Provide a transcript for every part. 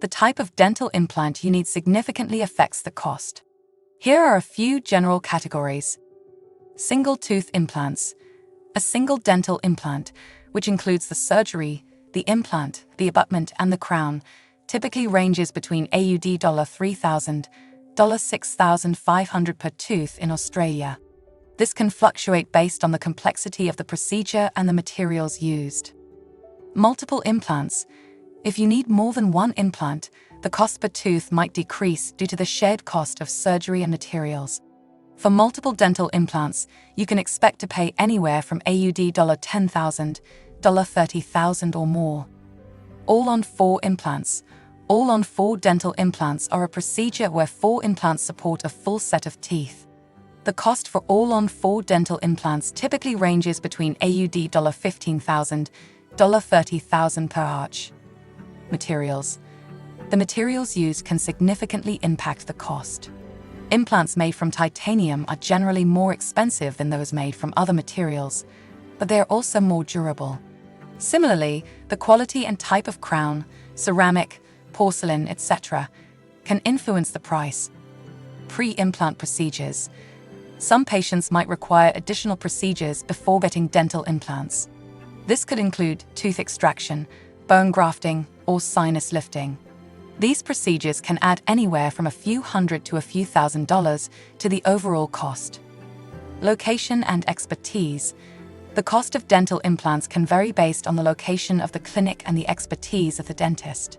the type of dental implant you need significantly affects the cost. Here are a few general categories. Single-tooth implants. A single dental implant, which includes the surgery, the implant, the abutment, and the crown, typically ranges between AUD $3,000, $6,500 per tooth in Australia. This can fluctuate based on the complexity of the procedure and the materials used. Multiple implants. If you need more than one implant, the cost per tooth might decrease due to the shared cost of surgery and materials. For multiple dental implants, you can expect to pay anywhere from AUD $10,000, $30,000 or more. All-on-4 implants. All-on-4 dental implants are a procedure where 4 implants support a full set of teeth. The cost for all-on-4 dental implants typically ranges between AUD $15,000, $30,000 per arch. Materials. The materials used can significantly impact the cost. Implants made from titanium are generally more expensive than those made from other materials, but they are also more durable. Similarly, the quality and type of crown, ceramic, porcelain, etc., can influence the price. Pre-implant procedures. Some patients might require additional procedures before getting dental implants. This could include tooth extraction, bone grafting, or sinus lifting. These procedures can add anywhere from a few hundred to a few $1,000s to the overall cost. Location and expertise. The cost of dental implants can vary based on the location of the clinic and the expertise of the dentist.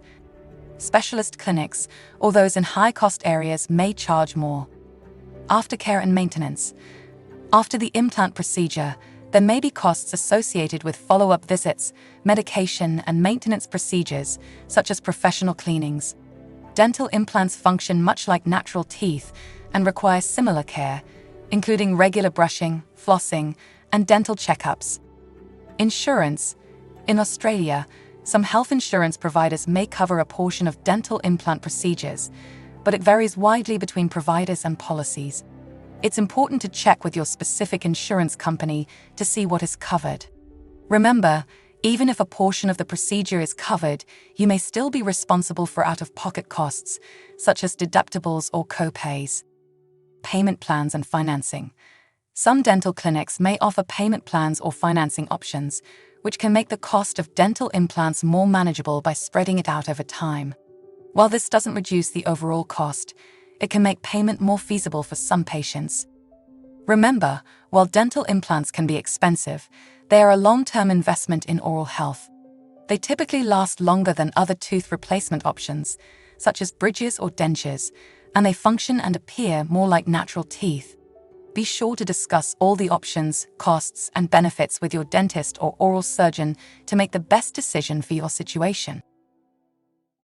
Specialist clinics, or those in high-cost areas, may charge more. Aftercare and maintenance. After the implant procedure, there may be costs associated with follow-up visits, medication, and maintenance procedures, such as professional cleanings. Dental implants function much like natural teeth and require similar care, including regular brushing, flossing, and dental checkups. Insurance. In Australia, some health insurance providers may cover a portion of dental implant procedures, but it varies widely between providers and policies. It's important to check with your specific insurance company to see what is covered. Remember, even if a portion of the procedure is covered, you may still be responsible for out-of-pocket costs, such as deductibles or co-pays. Payment plans and financing. Some dental clinics may offer payment plans or financing options, which can make the cost of dental implants more manageable by spreading it out over time. While this doesn't reduce the overall cost, it can make payment more feasible for some patients. Remember, while dental implants can be expensive, they are a long-term investment in oral health. They typically last longer than other tooth replacement options, such as bridges or dentures, and they function and appear more like natural teeth. Be sure to discuss all the options, costs, and benefits with your dentist or oral surgeon to make the best decision for your situation.